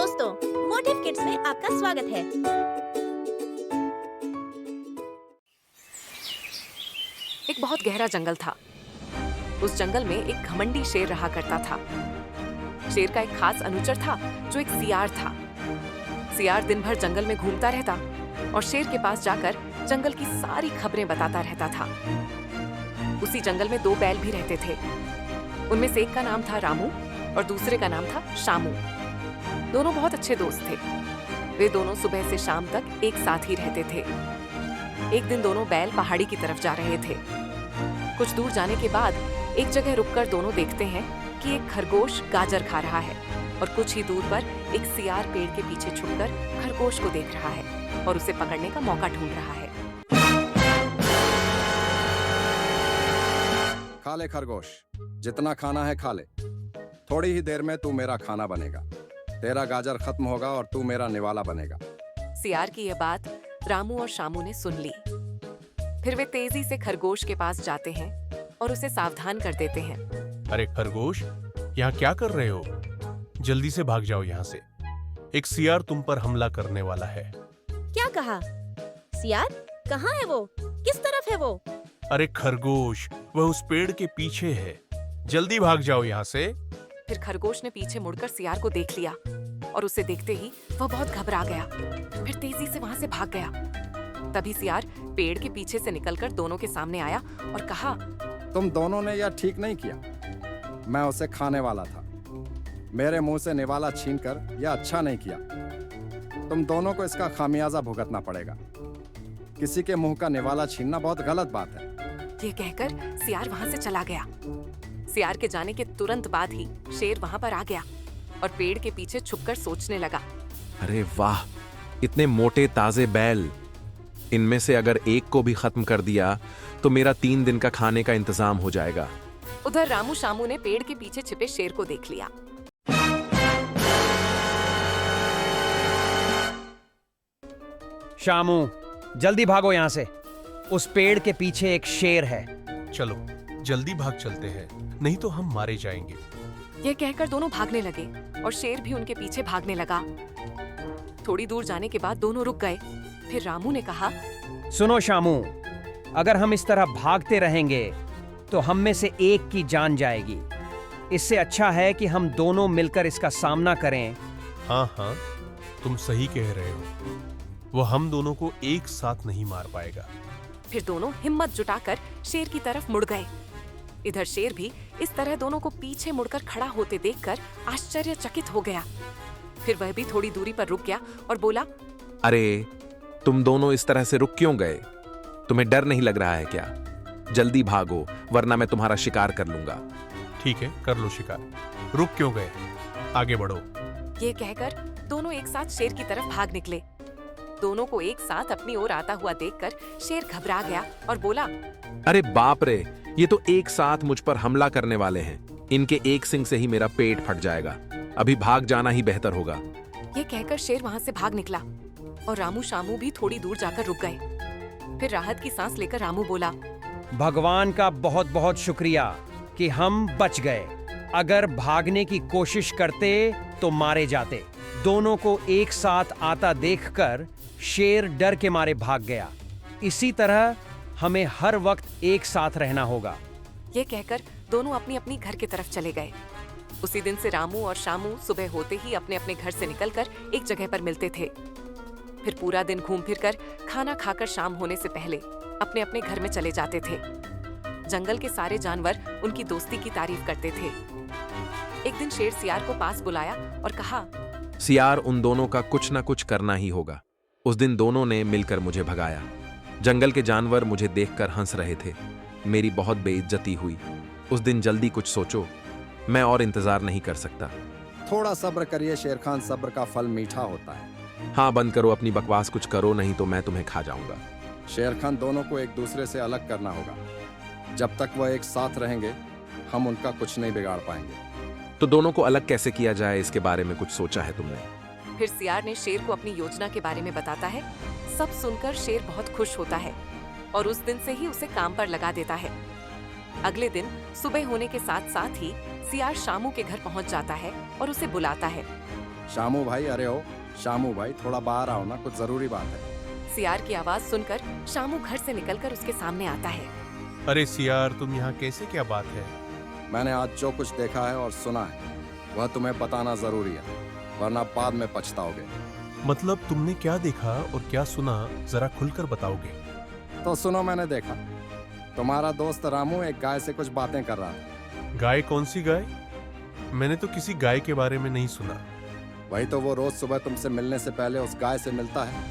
दोस्तों, motive kids में आपका स्वागत है। एक बहुत गहरा जंगल था। उस जंगल में एक घमंडी शेर रहा करता था। शेर का एक खास अनुचर था जो एक सियार था। सियार दिन भर जंगल में घूमता रहता और शेर के पास जाकर जंगल की सारी खबरें बताता रहता था। उसी जंगल में 2 बैल भी रहते थे। उनमें से एक का नाम था रामू और दूसरे का नाम था शामू। दोनों बहुत अच्छे दोस्त थे। वे दोनों सुबह से शाम तक एक साथ ही रहते थे। एक दिन दोनों बैल पहाड़ी की तरफ जा रहे थे। कुछ दूर जाने के बाद एक जगह रुककर दोनों देखते हैं कि एक खरगोश गाजर खा रहा है और कुछ ही दूर पर एक सियार पेड़ के पीछे छुपकर खरगोश को देख रहा है और उसे पकड़ने का मौका ढूंढ रहा है। खा ले खरगोश, जितना खाना है खा ले। थोड़ी ही देर में तू मेरा खाना बनेगा। तेरा गाजर खत्म होगा और तू मेरा निवाला बनेगा। सियार की यह बात रामू और शामू ने सुन ली। फिर वे तेजी से खरगोश के पास जाते हैं और उसे सावधान कर देते हैं। अरे खरगोश, यहाँ क्या कर रहे हो? जल्दी से भाग जाओ यहाँ से। एक सियार तुम पर हमला करने वाला है। क्या कहा? सियार? कहाँ है वो? किस तरफ है वो? अरे खरगोश, वह उस पेड़ के पीछे है। जल्दी भाग जाओ यहाँ से। फिर खरगोश ने पीछे मुड़कर सियार को देख लिया और उसे देखते ही वह बहुत घबरा गया। फिर तेजी से वहां से भाग गया। तभी सियार पेड़ के पीछे से निकलकर दोनों के सामने आया और कहा, तुम दोनों ने यह ठीक नहीं किया। मैं उसे खाने वाला था। मेरे मुंह से निवाला छीनकर यह अच्छा नहीं किया। तुम दोनों को इसका खामियाजा भुगतना पड़ेगा। किसी के मुंह का निवाला छीनना बहुत गलत बात है। ये कहकर सियार वहां से चला गया। सियार के जाने के तुरंत बाद ही शेर वहां पर आ गया और पेड़ के पीछे छुपकर सोचने लगा। अरे वाह, इतने मोटे ताजे बैल। इनमें से अगर एक को भी खत्म कर दिया तो मेरा 3 दिन का खाने का इंतजाम हो जाएगा। उधर रामू शामू ने पेड़ के पीछे छिपे शेर को देख लिया। शामू, जल्दी भागो यहाँ से। उस पेड़ के पीछे एक शेर है। चलो जल्दी भाग चलते हैं, नहीं तो हम मारे जाएंगे। ये कहकर दोनों भागने लगे और शेर भी उनके पीछे भागने लगा। थोड़ी दूर जाने के बाद दोनों रुक गए। फिर रामू ने कहा, सुनो शामू, अगर हम इस तरह भागते रहेंगे तो हम में से एक की जान जाएगी। इससे अच्छा है कि हम दोनों मिलकर इसका सामना करें। हाँ हाँ, तुम सही कह रहे हो। वो हम दोनों को एक साथ नहीं मार पाएगा। फिर दोनों हिम्मत जुटाकर शेर की तरफ मुड़ गए। इधर शेर भी इस तरह दोनों को पीछे मुड़कर खड़ा होते देखकर आश्चर्यचकित हो गया। फिर वह भी थोड़ी दूरी पर रुक गया और बोला, अरे तुम दोनों इस तरह से रुक क्यों गए? तुम्हें डर नहीं लग रहा है क्या? जल्दी भागो, वरना मैं तुम्हारा शिकार कर लूंगा। ठीक है, कर लो शिकार। रुक क्यों गए? आगे बढ़ो। ये कहकर दोनों एक साथ शेर की तरफ भाग निकले। दोनों को एक साथ अपनी ओर आता हुआ देखकर शेर घबरा गया और बोला, अरे बाप रे, ये तो एक साथ मुझ पर हमला करने वाले हैं। इनके एक सिंग से ही मेरा पेट फट जाएगा। अभी भाग जाना ही बेहतर होगा। ये कहकर शेर वहां से भाग निकला और रामू शामू भी थोड़ी दूर जाकर रुक गए। फिर राहत की सांस लेकर रामू बोला, भगवान का बहुत बहुत शुक्रिया कि हम बच गए। अगर भागने की कोशिश करते तो मारे जाते। दोनों को एक साथ आता देखकर शेर डर के मारे भाग गया। इसी तरह हमें हर वक्त एक साथ रहना होगा। ये कहकर दोनों अपनी अपनी घर की तरफ चले गए। उसी दिन से रामू और शामू सुबह होते ही अपने अपने घर से निकलकर एक जगह पर मिलते थे। फिर पूरा दिन घूम फिर कर खाना खाकर शाम होने से पहले अपने अपने घर में चले जाते थे। जंगल के सारे जानवर उनकी दोस्ती की तारीफ करते थे। एक दिन शेर सियार को पास बुलाया और कहा, सियार, उन दोनों का कुछ ना कुछ करना ही होगा। उस दिन दोनों ने मिलकर मुझे भगाया। जंगल के जानवर मुझे देखकर हंस रहे थे। मेरी बहुत बेइज्जती हुई। उस दिन जल्दी कुछ सोचो, मैं और इंतजार नहीं कर सकता। थोड़ा सब्र करिए शेर खान, सब्र का फल मीठा होता है। हाँ, बंद करो अपनी बकवास, कुछ करो नहीं तो मैं तुम्हें खा जाऊंगा। शेर खान, दोनों को एक दूसरे से अलग करना होगा। जब तक वह एक साथ रहेंगे हम उनका कुछ नहीं बिगाड़ पाएंगे। तो दोनों को अलग कैसे किया जाए, इसके बारे में कुछ सोचा है तुमने? फिर सियार ने शेर को अपनी योजना के बारे में बताता है। सब सुनकर शेर बहुत खुश होता है और उस दिन से ही उसे काम पर लगा देता है। अगले दिन सुबह होने के साथ साथ ही सियार शामू के घर पहुंच जाता है और उसे बुलाता है। शामू भाई, अरे ओ शामू भाई, थोड़ा बाहर आओ ना, कुछ जरूरी बात है। सियार की आवाज सुनकर शामू घर से निकलकर उसके सामने आता है। अरे सियार, तुम यहाँ कैसे? क्या बात है? मैंने आज जो कुछ देखा है और सुना है वह तुम्हें बताना जरूरी है, वरना बाद में पछताओगे। मतलब तुमने क्या देखा और क्या सुना, जरा खुलकर बताओगे? तो सुनो, मैंने देखा तुम्हारा दोस्त रामू एक गाय से कुछ बातें कर रहा था। गाय? कौन सी गाय? मैंने तो किसी गाय के बारे में नहीं सुना। वही तो, वो रोज सुबह तुमसे मिलने से पहले उस गाय से मिलता है।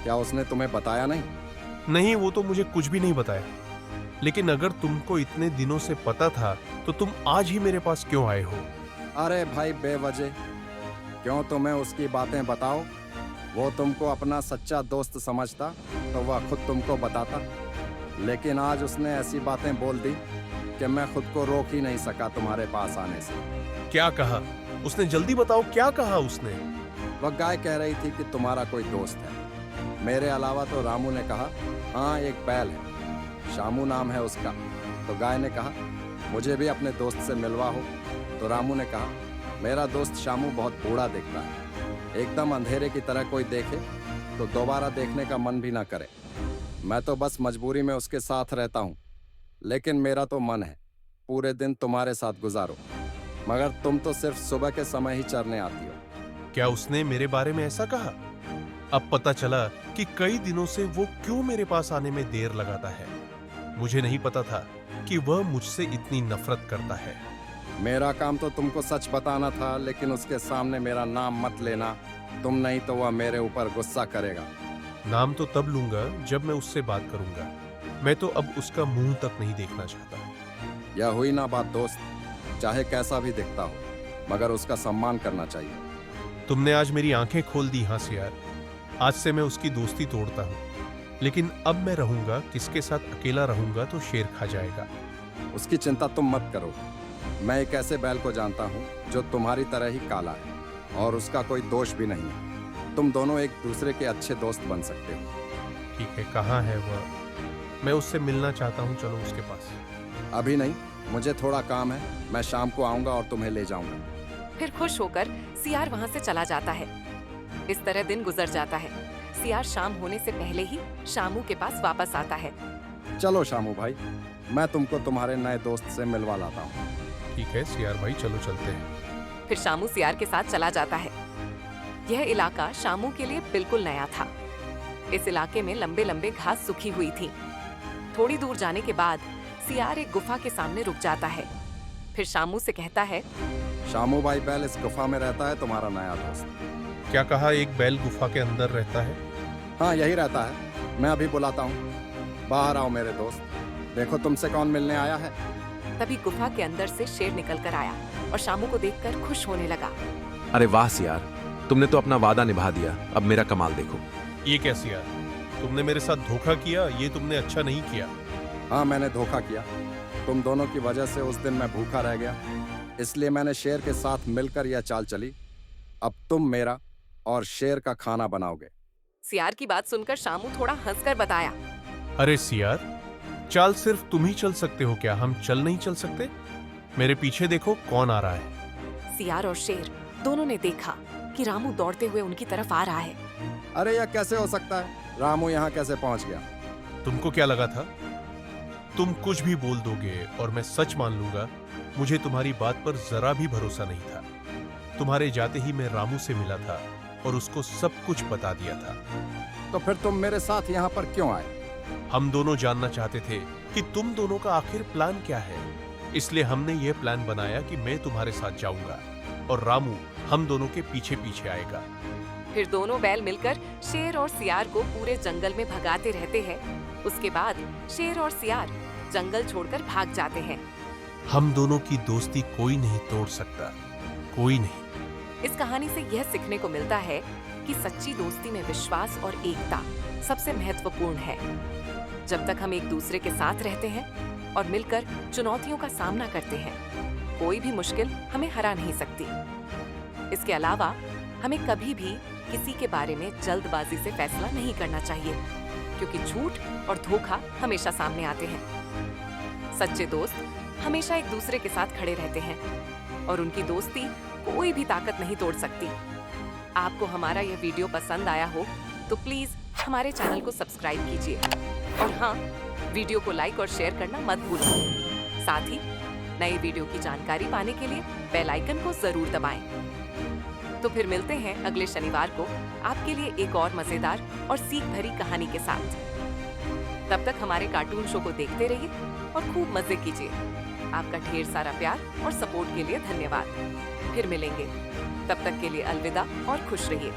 क्या उसने तुम्हें बताया नहीं? नहीं, वो तो मुझे कुछ भी नहीं बताया। लेकिन अगर तुमको इतने दिनों से पता था तो तुम आज ही मेरे पास क्यों आए हो? अरे भाई, बेवजह क्यों तुम्हें उसकी बातें बताओ? वो तुमको अपना सच्चा दोस्त समझता तो वह खुद तुमको बताता, लेकिन आज उसने ऐसी बातें बोल दी कि मैं खुद को रोक ही नहीं सका तुम्हारे पास आने से। क्या कहा उसने? जल्दी बताओ, क्या कहा उसने? वह गाय कह रही थी कि तुम्हारा कोई दोस्त है। मेरे अलावा तो रामू ने कहा हाँ, एक बैल है, शामू नाम है उसका। तो गाय ने कहा मुझे भी अपने दोस्त से मिलवा हो। तो रामू ने कहा मेरा दोस्त शामू बहुत बूढ़ा दिखता है, एकदम अंधेरे की तरह कोई देखे तो दोबारा देखने का मन भी ना करे। मैं तो बस मजबूरी में उसके साथ रहता हूँ, लेकिन मेरा तो मन है पूरे दिन तुम्हारे साथ गुजारो, मगर तुम तो सिर्फ सुबह के समय ही चरने आती हो। क्या उसने मेरे बारे में ऐसा कहा? अब पता चला कि कई दिनों से वो क्यों मेरे पास आने में देर लगाता है। मुझे नहीं पता था कि वह मुझसे इतनी नफरत करता है। मेरा काम तो तुमको सच बताना था, लेकिन उसके सामने मेरा नाम मत लेना, तुम नहीं तो वह मेरे ऊपर गुस्सा करेगा। नाम तो तब लूंगा जब मैं उससे बात करूंगा। मैं तो अब उसका मुंह तक नहीं देखना चाहता। यह हुई ना बात दोस्त, चाहे कैसा भी दिखता हो, मगर उसका सम्मान करना चाहिए। तुमने आज मेरी आंखें खोल दी। हाँ सियार, आज से मैं उसकी दोस्ती तोड़ता हूँ, लेकिन अब मैं रहूंगा किसके साथ? अकेला रहूंगा तो शेर खा जाएगा। उसकी चिंता तुम मत करो। मैं एक ऐसे बैल को जानता हूँ जो तुम्हारी तरह ही काला है और उसका कोई दोष भी नहीं है। तुम दोनों एक दूसरे के अच्छे दोस्त बन सकते हो। ठीक है, कहाँ है वह? मैं उससे मिलना चाहता हूँ, चलो उसके पास। अभी नहीं, मुझे थोड़ा काम है, मैं शाम को आऊंगा और तुम्हें ले जाऊंगा। फिर खुश होकर सियार वहां से चला जाता है। इस तरह दिन गुजर जाता है। सियार शाम होने से पहले ही शामू के पास वापस आता है। चलो शामू भाई, मैं तुमको तुम्हारे नए दोस्त से मिलवा लाता हूँ। ठीक है सियार भाई, चलो चलते हैं। फिर शामू सियार के साथ चला जाता है। यह इलाका शामू के लिए बिल्कुल नया था। इस इलाके में लंबे लंबे घास सूखी हुई थी। थोड़ी दूर जाने के बाद सियार एक गुफा के सामने रुक जाता है। फिर शामू से कहता है, शामू भाई, बैल इस गुफा में रहता है, तुम्हारा नया दोस्त। क्या कहा? एक बैल गुफा के अंदर रहता है? हाँ, यही रहता है। मैं अभी बुलाता हूँ, बाहर आओ मेरे दोस्त। देखो तुमसे कौन मिलने आया है। तभी गुफा के अंदर से शेर निकल कर आया और शामू को देखकर खुश होने लगा। अरे वाह सियार, तुमने तो अपना वादा निभा दिया। अब मेरा कमाल देखो। ये क्या सियार, तुमने मेरे साथ धोखा किया। ये तुमने अच्छा नहीं किया। हाँ, मैंने धोखा किया। तुम दोनों की वजह से उस दिन मैं भूखा रह गया, इसलिए मैंने शेर के साथ मिलकर यह चाल चली। अब तुम मेरा और शेर का खाना बनाओगे। सियार की बात सुनकर शामू थोड़ा हंसकर बताया, अरे सियार, चाल सिर्फ तुम ही चल सकते हो क्या? हम चल नहीं चल सकते? मेरे पीछे देखो कौन आ रहा है। सियार और शेर दोनों ने देखा कि रामू दौड़ते हुए उनकी तरफ आ रहा है। अरे यह कैसे हो सकता है? रामू यहाँ कैसे पहुँच गया? तुमको क्या लगा था? तुम कुछ भी बोल दोगे और मैं सच मान लूंगा। मुझे तुम्हारी बात पर जरा भी भरोसा नहीं था। तुम्हारे जाते ही मैं रामू से मिला था और उसको सब कुछ बता दिया था। तो फिर तुम मेरे साथ यहाँ पर क्यों आए? हम दोनों जानना चाहते थे कि तुम दोनों का आखिर प्लान क्या है। इसलिए हमने ये प्लान बनाया कि मैं तुम्हारे साथ जाऊंगा और रामू हम दोनों के पीछे पीछे आएगा। फिर दोनों बैल मिलकर शेर और सियार को पूरे जंगल में भगाते रहते हैं। उसके बाद शेर और सियार जंगल छोड़कर भाग जाते हैं। हम दोनों की दोस्ती कोई नहीं तोड़ सकता, कोई नहीं। इस कहानी से यह सीखने को मिलता है कि सच्ची दोस्ती में विश्वास और एकता सबसे महत्वपूर्ण है। जब तक हम एक दूसरे के साथ रहते हैं और मिलकर चुनौतियों का सामना करते हैं, कोई भी मुश्किल हमें हरा नहीं सकती। इसके अलावा हमें कभी भी किसी के बारे में जल्दबाजी से फैसला नहीं करना चाहिए, क्योंकि झूठ और धोखा हमेशा सामने आते हैं। सच्चे दोस्त हमेशा एक दूसरे के साथ खड़े रहते हैं और उनकी दोस्ती कोई भी ताकत नहीं तोड़ सकती। आपको हमारा यह वीडियो पसंद आया हो तो प्लीज हमारे चैनल को सब्सक्राइब कीजिए और हाँ, वीडियो को लाइक और शेयर करना मत भूलिए। साथ ही नई वीडियो की जानकारी पाने के लिए बेल आइकन को जरूर दबाएं। तो फिर मिलते हैं अगले शनिवार को आपके लिए एक और मजेदार और सीख भरी कहानी के साथ। तब तक हमारे कार्टून शो को देखते रहिए और खूब मजे कीजिए। आपका ढेर सारा प्यार और सपोर्ट के लिए धन्यवाद। फिर मिलेंगे, तब तक के लिए अलविदा और खुश रहिए।